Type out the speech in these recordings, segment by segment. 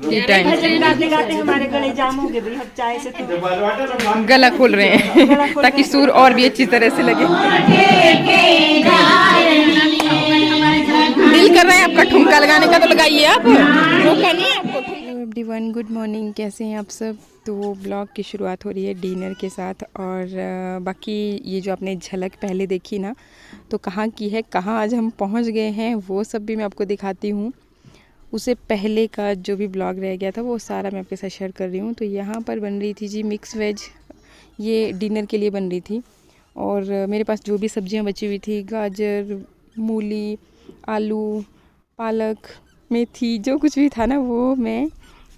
T time गाते गाते हमारे गले जाम हो गए भाई, हम चाय से तो गला खोल रहे हैं ताकि सुर और भी अच्छी तरह से लगे। दिल कर रहा है आपका ठुमका लगाने का तो लगाइए आप, रोका नहीं है आपको। हेलो एवरीवन, गुड मॉर्निंग, कैसे हैं आप सब। तो ब्लॉग की शुरुआत हो रही है डिनर के साथ। और बाकी ये जो आपने झलक पहले देखी ना, तो कहाँ की है, कहाँ आज हम पहुँच गए हैं, वो सब भी मैं आपको दिखाती हूँ। उससे पहले का जो भी ब्लॉग रह गया था वो सारा मैं आपके साथ शेयर कर रही हूँ। तो यहाँ पर बन रही थी जी मिक्स वेज, ये डिनर के लिए बन रही थी। और मेरे पास जो भी सब्जियाँ बची हुई थी, गाजर, मूली, आलू, पालक, मेथी, जो कुछ भी था ना वो मैं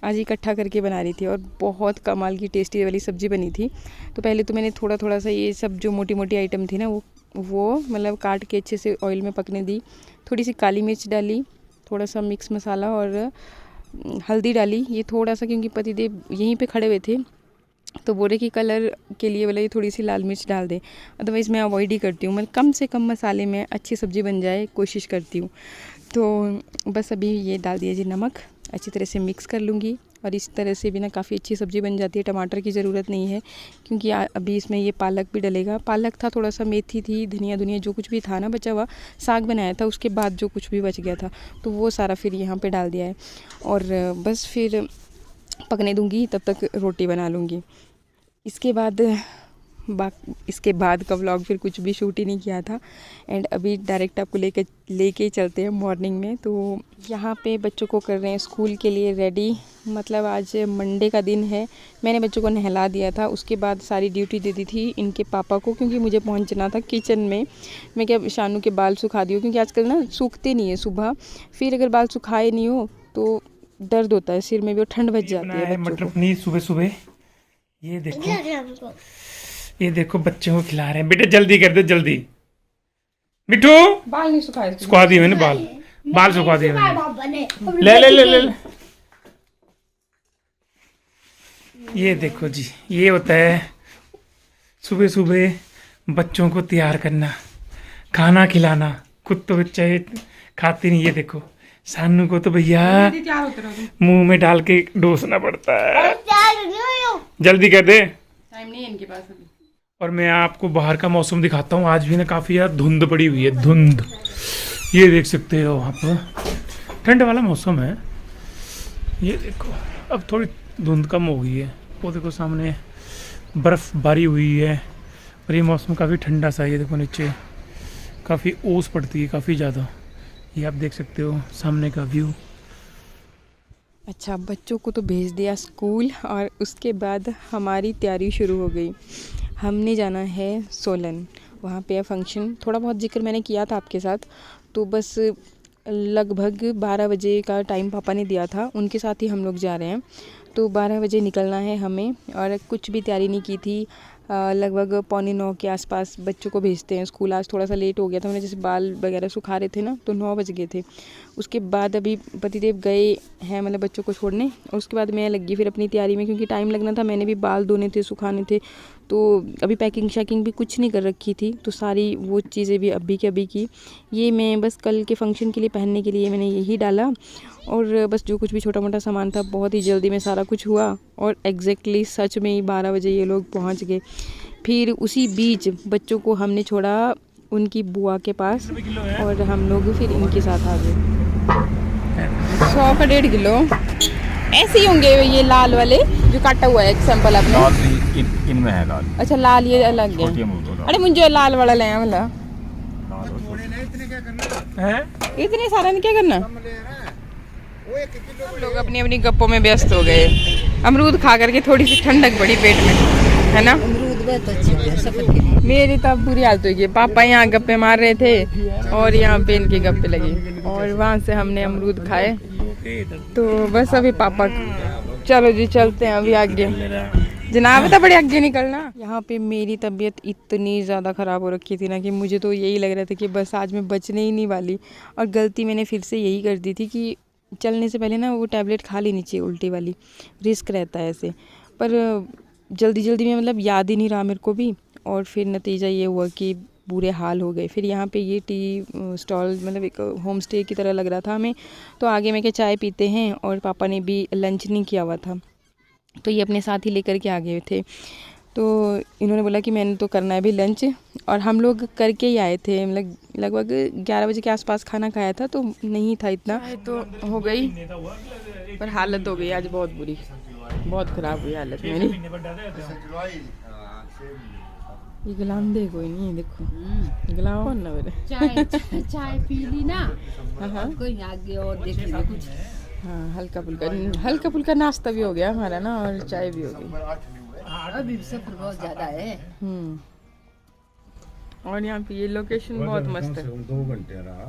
आज इकट्ठा करके बना रही थी। और बहुत कमाल की टेस्टी वाली सब्ज़ी बनी थी। तो पहले तो मैंने थोड़ा थोड़ा सा ये सब जो मोटी मोटी आइटम थी ना वो मतलब काट के अच्छे से ऑयल में पकने दी। थोड़ी सी काली मिर्च डाली, थोड़ा सा मिक्स मसाला और हल्दी डाली। ये थोड़ा सा क्योंकि पतिदेव यहीं पे खड़े हुए थे तो बोले कि कलर के लिए बोले थोड़ी सी लाल मिर्च डाल दे, अदरवाइज़ मैं अवॉइड ही करती हूँ। मैं कम से कम मसाले में अच्छी सब्ज़ी बन जाए कोशिश करती हूँ। तो बस अभी ये डाल दिया जी नमक, अच्छी तरह से मिक्स कर लूँगी। और इस तरह से भी ना काफ़ी अच्छी सब्ज़ी बन जाती है। टमाटर की ज़रूरत नहीं है क्योंकि अभी इसमें ये पालक भी डलेगा। पालक था, थोड़ा सा मेथी थी, धनिया धुनिया जो कुछ भी था ना बचा हुआ, साग बनाया था उसके बाद जो कुछ भी बच गया था तो वो सारा फिर यहाँ पे डाल दिया है। और बस फिर पकने दूँगी, तब तक रोटी बना लूँगी। इसके बाद का व्लॉग फिर कुछ भी शूट ही नहीं किया था। एंड अभी डायरेक्ट आपको लेके चलते हैं मॉर्निंग में। तो यहाँ पे बच्चों को कर रहे हैं स्कूल के लिए रेडी। मतलब आज मंडे का दिन है। मैंने बच्चों को नहला दिया था, उसके बाद सारी ड्यूटी दे दी थी इनके पापा को क्योंकि मुझे पहुँचना था किचन में। मैं क्या शानू के बाल सुखा दी हूँ क्योंकि आजकल ना सूखते नहीं है सुबह, फिर अगर बाल सुखाए नहीं हो तो दर्द होता है सिर में भी और ठंड बच जाती है बच्चों मटर को। पनीर सुबह सुबह, ये देखो बच्चों को खिला रहे हैं। बेटा जल्दी कर दे, जल्दी। मिठू बाल नहीं सुखाए, सुखा दिए मैंने, बाल सुखा दिए मैंने। ले ले ले ले ले। ये देखो जी, ये होता है सुबह सुबह बच्चों को तैयार करना, खाना खिलाना। खुद तो बच्चे खाते नहीं। ये देखो सानू को तो भैया मुंह में डाल के डोसना पड़ता है। जल्दी कर दे, टाइम नहीं है इनके पास अभी। और मैं आपको बाहर का मौसम दिखाता हूँ। आज भी ना काफ़ी यार धुंध पड़ी हुई है, धुंध। ये देख सकते हो आप, ठंड वाला मौसम है। ये देखो अब थोड़ी धुंध कम हो गई है। वो देखो सामने बर्फ़बारी हुई है और ये मौसम काफ़ी ठंडा सा है। ये देखो नीचे काफ़ी ओस पड़ती है, काफ़ी ज़्यादा। ये आप देख सकते हो सामने का व्यू। अच्छा, बच्चों को तो भेज दिया स्कूल और उसके बाद हमारी तैयारी शुरू हो गई। हमने जाना है सोलन, वहाँ पे है फंक्शन। थोड़ा बहुत जिक्र मैंने किया था आपके साथ। तो बस लगभग 12 बजे का टाइम पापा ने दिया था, उनके साथ ही हम लोग जा रहे हैं। तो 12 बजे निकलना है हमें और कुछ भी तैयारी नहीं की थी। लगभग 8:45 के आसपास बच्चों को भेजते हैं स्कूल। आज थोड़ा सा लेट हो गया था, मैंने जैसे बाल वगैरह सुखा रहे थे ना तो 9 बज गए थे। उसके बाद अभी पतिदेव गए हैं मतलब बच्चों को छोड़ने, और उसके बाद मैं लगी फिर अपनी तैयारी में क्योंकि टाइम लगना था। मैंने भी बाल धोने थे, सुखाने थे। तो अभी पैकिंग शैकिंग भी कुछ नहीं कर रखी थी, तो सारी वो चीज़ें भी अभी के अभी की। ये मैं बस कल के फंक्शन के लिए पहनने के लिए मैंने यही डाला। और बस जो कुछ भी छोटा मोटा सामान था बहुत ही जल्दी में सारा कुछ हुआ। और एग्जैक्टली सच में ही 12 बजे ये लोग पहुंच गए। फिर उसी बीच बच्चों को हमने छोड़ा उनकी बुआ के पास और हम लोग फिर इनके साथ आ गए। 100 का 1.5 किलो ऐसे ही होंगे ये लाल वाले जो काटा हुआ है। एग्जाम्पल आपने लाल भी इनमें है लाल। अच्छा, लाल ये अलग है। अरे मुझे लाल वाला ले वाला है। इतने सारा ने क्या करना। लोग अपनी अपनी गप्पों में व्यस्त हो गए। अमरूद खा करके थोड़ी सी ठंडक बढ़ी पेट में, है ना। अमरूद बहुत अच्छे हैं सफर के लिए। मेरी तो अब बुरी हालत हो गई। पापा यहाँ गप्पे मार रहे थे और यहाँ पे इनके गप्पे लगे और वहाँ से हमने अमरूद खाए। तो बस अभी पापा, चलो जी चलते हैं अभी आगे। जनाब तो बड़े आगे निकलना। यहाँ पे मेरी तबीयत इतनी ज़्यादा ख़राब हो रखी थी ना कि मुझे तो यही लग रहा था कि बस आज मैं बचने ही नहीं वाली। और गलती मैंने फिर से यही कर दी थी कि चलने से पहले ना वो टैबलेट खा लेनी चाहिए, उल्टी वाली। रिस्क रहता है ऐसे, पर जल्दी जल्दी में मतलब याद ही नहीं रहा मेरे को भी। और फिर नतीजा ये हुआ कि बुरे हाल हो गए। फिर यहाँ पे ये टी स्टॉल मतलब एक होम स्टे की तरह लग रहा था हमें, तो आगे में क्या चाय पीते हैं, और पापा ने भी लंच नहीं किया हुआ था तो ये अपने साथ ही लेकर के आ गए थे। तो इन्होंने बोला कि मैंने तो करना है भी लंच, और हम लोग करके ही आए थे, मतलब लगभग 11 बजे के आसपास खाना खाया था, तो नहीं था इतना तो हो गई, पर हालत हो गई आज बहुत बुरी, बहुत ख़राब हुई हालत मेरी। ये गुलाम दे कोई नहीं, देखो गुलाम कौन ना मेरे चाय पी ली ना। हाँ कोई आगे और देखेंगे कुछ। हाँ, हल्का फुल्का नाश्ता भी हो गया हमारा ना, और चाय भी हो गई। अभी सफर बहुत ज्यादा है। और यहाँ पे ये लोकेशन बहुत मस्त है। 2 घंटे रहा।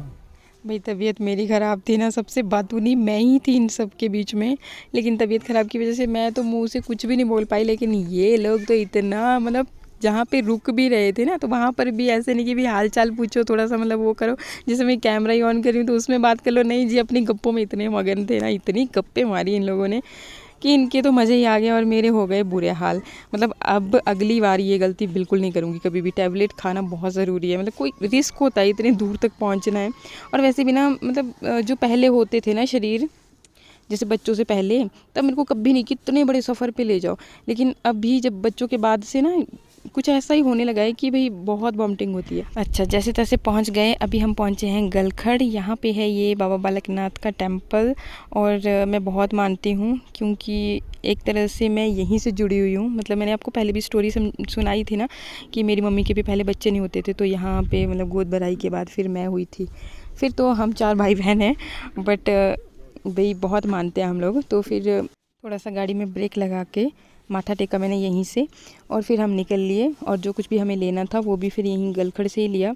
भाई तबीयत मेरी ख़राब थी ना, सबसे बातूनी मैं ही थी इन सब के बीच में, लेकिन तबीयत ख़राब की वजह से मैं तो मुंह से कुछ भी नहीं बोल पाई। लेकिन ये लोग तो इतना मतलब जहाँ पे रुक भी रहे थे ना, तो वहाँ पर भी ऐसे नहीं कि भी हाल चाल पूछो, थोड़ा सा मतलब वो करो, जैसे मैं कैमरा ही ऑन कर रही हूँ तो उसमें बात कर लो, नहीं जी अपनी गप्पों में इतने मगन थे ना, इतनी गप्पे मारी इन लोगों ने कि इनके तो मज़े ही आ गए और मेरे हो गए बुरे हाल। मतलब अब अगली बार ये गलती बिल्कुल नहीं करूँगी कभी भी। टैबलेट खाना बहुत ज़रूरी है, मतलब कोई रिस्क होता है इतनी दूर तक पहुँचना है, और वैसे भी ना मतलब जो पहले होते थे ना शरीर, जैसे बच्चों से पहले, तब मेरे को कभी नहीं कितने बड़े सफ़र पे ले जाओ, लेकिन अभी जब बच्चों के बाद से ना कुछ ऐसा ही होने लगा है कि भाई बहुत वॉमिटिंग होती है। अच्छा, जैसे तैसे पहुंच गए। अभी हम पहुंचे हैं गलखड़। यहाँ पे है ये बाबा बालकनाथ का टेम्पल, और मैं बहुत मानती हूँ क्योंकि एक तरह से मैं यहीं से जुड़ी हुई हूँ। मतलब मैंने आपको पहले भी स्टोरी सुनाई थी ना कि मेरी मम्मी के भी पहले बच्चे नहीं होते थे, तो यहाँ पे मतलब गोद भराई के बाद फिर मैं हुई थी। फिर तो हम 4 भाई बहन हैं, बट भाई बहुत मानते हैं हम लोग। तो फिर थोड़ा सा गाड़ी में ब्रेक लगा के माथा टेका मैंने यहीं से, और फिर हम निकल लिए, और जो कुछ भी हमें लेना था वो भी फिर यहीं गलखड़ से ही लिया,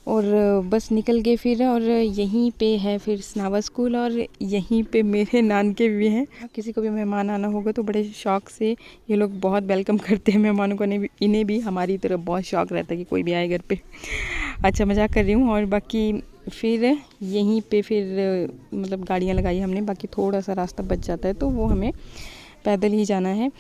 और बस निकल गए फिर। और यहीं पे है फिर स्नावा स्कूल, और यहीं पे मेरे नानके भी हैं। किसी को भी मेहमान आना होगा तो बड़े शौक़ से ये लोग बहुत वेलकम करते हैं मेहमानों को, इन्हें भी हमारी तरह बहुत शौक़ रहता है कि कोई भी आए घर पे। अच्छा, मजाक कर रही हूँ। और बाकी फिर यहीं पे फिर मतलब गाड़ियाँ लगाई हमने, बाकी थोड़ा सा रास्ता बच जाता है तो वो हमें पैदल ही जाना है।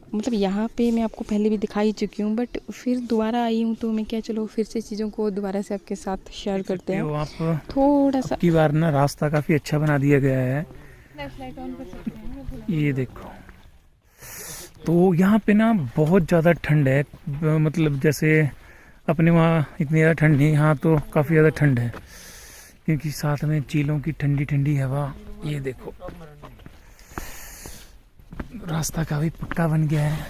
मतलब यहाँ पे मैं आपको पहले भी दिखा ही चुकी हूँ, बट फिर दोबारा आई हूँ तो मैं क्या, चलो फिर से चीज़ों को दोबारा से आपके साथ शेयर करते हैं। आप थोड़ा सा की बार ना रास्ता काफ़ी अच्छा बना दिया गया है, ये देखो। तो यहाँ पे ना बहुत ज़्यादा ठंड है, मतलब जैसे अपने वहाँ इतनी ज़्यादा ठंड नहीं, यहाँ तो काफ़ी ज़्यादा ठंड है, क्योंकि साथ में चीलों की ठंडी ठंडी हवा। ये देखो रास्ता काफी पक्का बन गया है।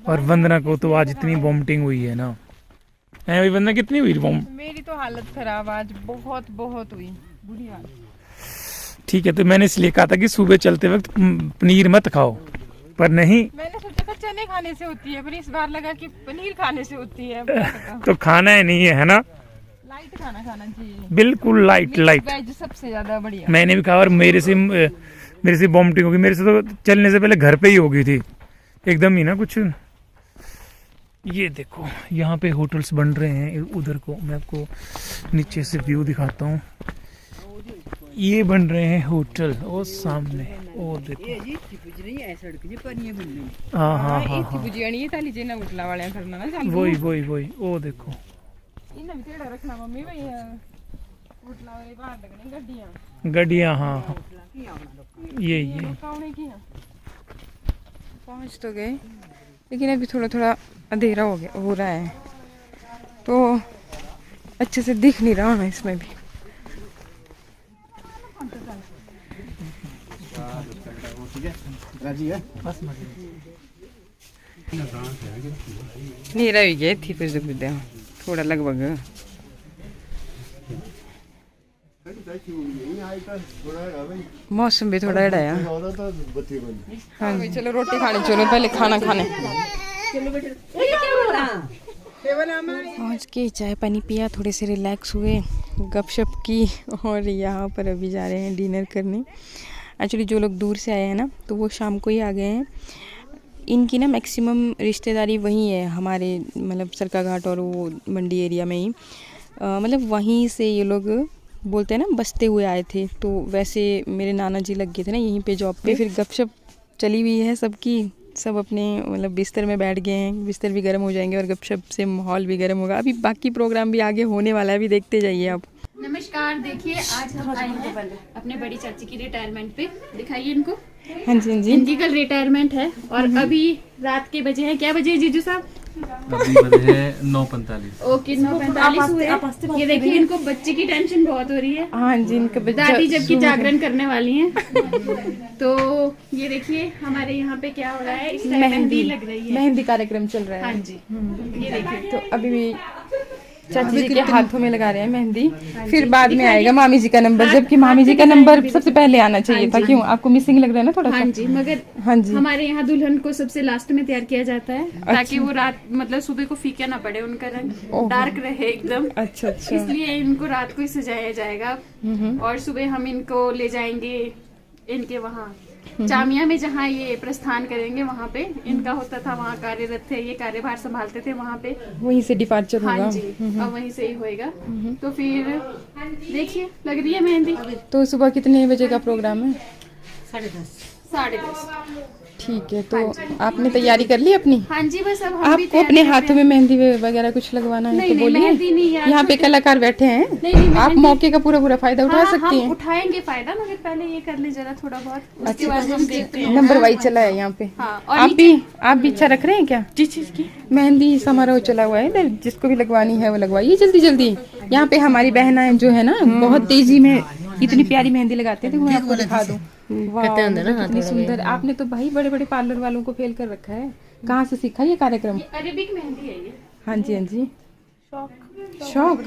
और वंदना को तो आज इतनी वॉमिटिंग हुई है ना, है भाई वंदना, कितनी हुई वॉमिट? मेरी तो हालत खराब आज बहुत हुई, बुरी हालत। ठीक है, तो मैंने इसलिए कहा था कि सुबह चलते वक्त पनीर मत खाओ, पर नहीं, मैंने सोचा था चने खाने से होती है, पर इस बार लगा कि पनीर खाने से होती है। तो खाना है नहीं है ना, लाइट खाना खाना चाहिए, बिल्कुल लाइट। वेज सबसे ज्यादा बढ़िया। मैंने भी कहा, और मेरे से वॉमिटिंग होगी, मेरे से तो चलने से पहले घर पे ही हो गई थी एकदम ही ना कुछ। ये देखो यहाँ पे होटल्स बन रहे हैं, उधर को मैं आपको नीचे से व्यू दिखाता हूँ। ये बन रहे हैं होटल, और सामने वो देखो। हाँ हाँ हाँ हाँ, वही वो देखो। गड्डियाँ, हाँ ये पहुँच तो गए, लेकिन अभी थोड़ा थोड़ा अंधेरा हो रहा है, तो अच्छे से दिख नहीं रहा है इसमें भी। अंधेरा हो गया थी फिर थोड़ा लगभग। मौसम भी थोड़ा एड़ा है। हाँ भाई चलो रोटी खाने चलो, पहले खाना खाने। पहुँच के चाय पानी पिया, थोड़े से रिलैक्स हुए, गपशप की, और यहाँ पर अभी जा रहे हैं डिनर करने। एक्चुअली जो लोग दूर से आए हैं ना, तो वो शाम को ही आ गए हैं। इनकी ना मैक्सिमम रिश्तेदारी वहीं है हमारे, मतलब सरकाघाट और वो मंडी एरिया में ही, मतलब वहीं से ये लोग बोलते हैं ना बसते हुए आए थे। तो वैसे मेरे नाना जी लग गए थे ना यहीं पे जॉब पे, फिर गपशप चली हुई है सबकी, सब अपने मतलब बिस्तर में बैठ गए हैं, बिस्तर भी गर्म हो जाएंगे और गपशप से माहौल भी गर्म होगा। अभी बाकी प्रोग्राम भी आगे होने वाला है, अभी देखते जाइए आप। नमस्कार, देखिए आज हम आए हैं अपने बड़ी चाची की रिटायरमेंट पे। दिखाइए इनको। हाँ जी हाँ जी। इनकी कल रिटायरमेंट है और अभी रात के बजे हैं, क्या बजे है जीजू साहब? अभी बजे है 9:45। ओके 9:45 हुए। ये देखिए इनको बच्चे की टेंशन बहुत हो रही है। हाँ जी, इनका दादी जबकि जागरण करने वाली हैं। तो ये देखिए हमारे यहाँ पे क्या हो रहा है, इस टाइम मेहंदी लग रही है। मेहंदी कार्यक्रम चल रहा है। हाँ जी, ये देखिए। तो अभी भी चाची जी के हाथों में लगा रहे हैं मेहंदी, फिर बाद में आएगा मामी जी का नंबर, जबकि मामी जी का नंबर सबसे पहले आना चाहिए था। क्यों, आपको मिसिंग लग रहा है ना थोड़ा सा? हाँ जी, मगर हाँ जी, हमारे यहाँ दुल्हन को सबसे लास्ट में तैयार किया जाता है ताकि वो रात मतलब सुबह को फीका ना पड़े, उनका रंग डार्क रहे एकदम। अच्छा अच्छा। इसलिए इनको रात को ही सजाया जाएगा और सुबह हम इनको ले जाएंगे इनके वहाँ जामिया में, जहाँ ये प्रस्थान करेंगे वहाँ पे इनका होता था, वहाँ कार्यरत थे, ये कार्यभार संभालते थे वहाँ पे। वहीं से डिपार्चर होगा। हाँ जी, और वहीं से ही होएगा। तो फिर देखिए लग रही है मेहंदी। तो सुबह कितने बजे का प्रोग्राम है? 10:30। ठीक है, तो आपने तैयारी कर ली अपनी? हाँ जी, बस अब हम भी आपको अपने हाथों में मेहंदी वगैरह कुछ लगवाना है तो बोलिए। मेहंदी नहीं यार, यहाँ पे कलाकार बैठे हैं, नहीं, आप मौके का पूरा फायदा उठा सकती हम हैं। उठाएंगे फायदा, मगर पहले ये कर ले जरा थोड़ा बहुत, उसके बाद हम देखते हैं। नंबर वाइज चला है यहाँ पे। हाँ, और आप भी इच्छा रख रहे हैं क्या? जिस चीज की मेहंदी समारोह चला हुआ है इधर, जिसको भी लगवानी है वो लगवाइए जल्दी जल्दी। यहाँ पे हमारी बहना जो है ना, बहुत तेजी में इतनी प्यारी मेहंदी लगाते थे, मैं आपको दिखा दूँ। कितनी सुंदर। आपने तो भाई बड़े बड़े पार्लर वालों को फेल कर रखा है। कहाँ से सीखा ये कार्यक्रम? अरेबिक मेहंदी है ये। हाँ जी हाँ जी। शौक,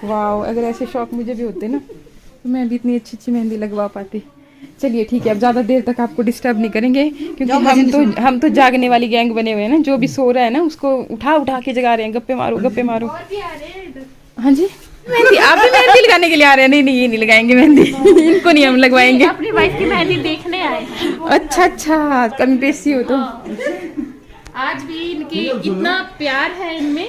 वाह, अगर ऐसे शौक मुझे भी होते ना तो मैं भी इतनी अच्छी मेहंदी लगवा पाती। चलिए ठीक है, अब ज्यादा देर तक आपको डिस्टर्ब नहीं करेंगे, क्योंकि हम तो जागने वाली गैंग बने हुए हैं ना। जो भी सो रहा है ना उसको उठा के जगा रहे हैं, गप्पे मारो गप्पे मारो। और भी आ रहे हैं इधर। हाँ जी, मेहंदी आप भी मेहंदी लगाने के लिए आ रहे हैं? नहीं ये नहीं लगाएंगे मेहंदी। इनको नहीं हम लगवाएंगे। अपनी वाइफ की मेहंदी देखने आए हैं। अच्छा, कमी बेसी हो तो। आज भी इनके इतना प्यार है इनमें,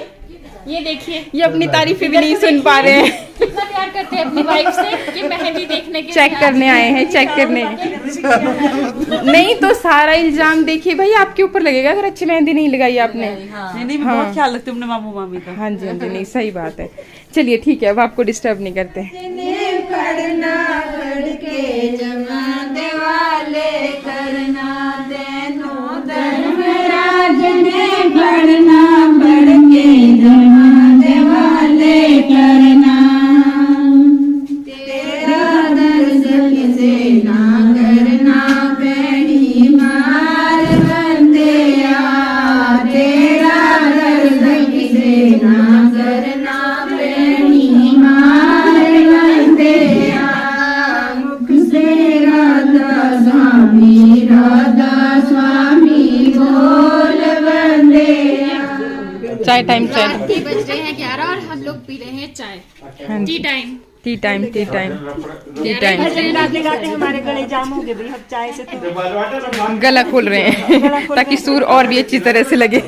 ये देखिए। ये अपनी तारीफें भी नहीं सुन पा रहे हैं। कितना प्यार करते हैं अपनी वाइफ से कि मेहंदी देखने के चेक करने आए हैं, चेक करने। नहीं तो सारा इल्जाम देखिए भाई आपके ऊपर लगेगा अगर अच्छी मेहंदी नहीं लगाई आपने। नहीं, बहुत ख्याल रखते अपने मामू मामी का। हाँ जी नहीं, सही बात है। चलिए ठीक है, अब आपको डिस्टर्ब नहीं करते। चाय टाइम, चाय बज रहे हैं 11 और हम लोग पी रहे हैं चाय। T time. गाते गाते हमारे गले जाम हो गए भाई, हम चाय से तो गला खोल रहे हैं ताकि सुर और भी अच्छी तरह से लगे।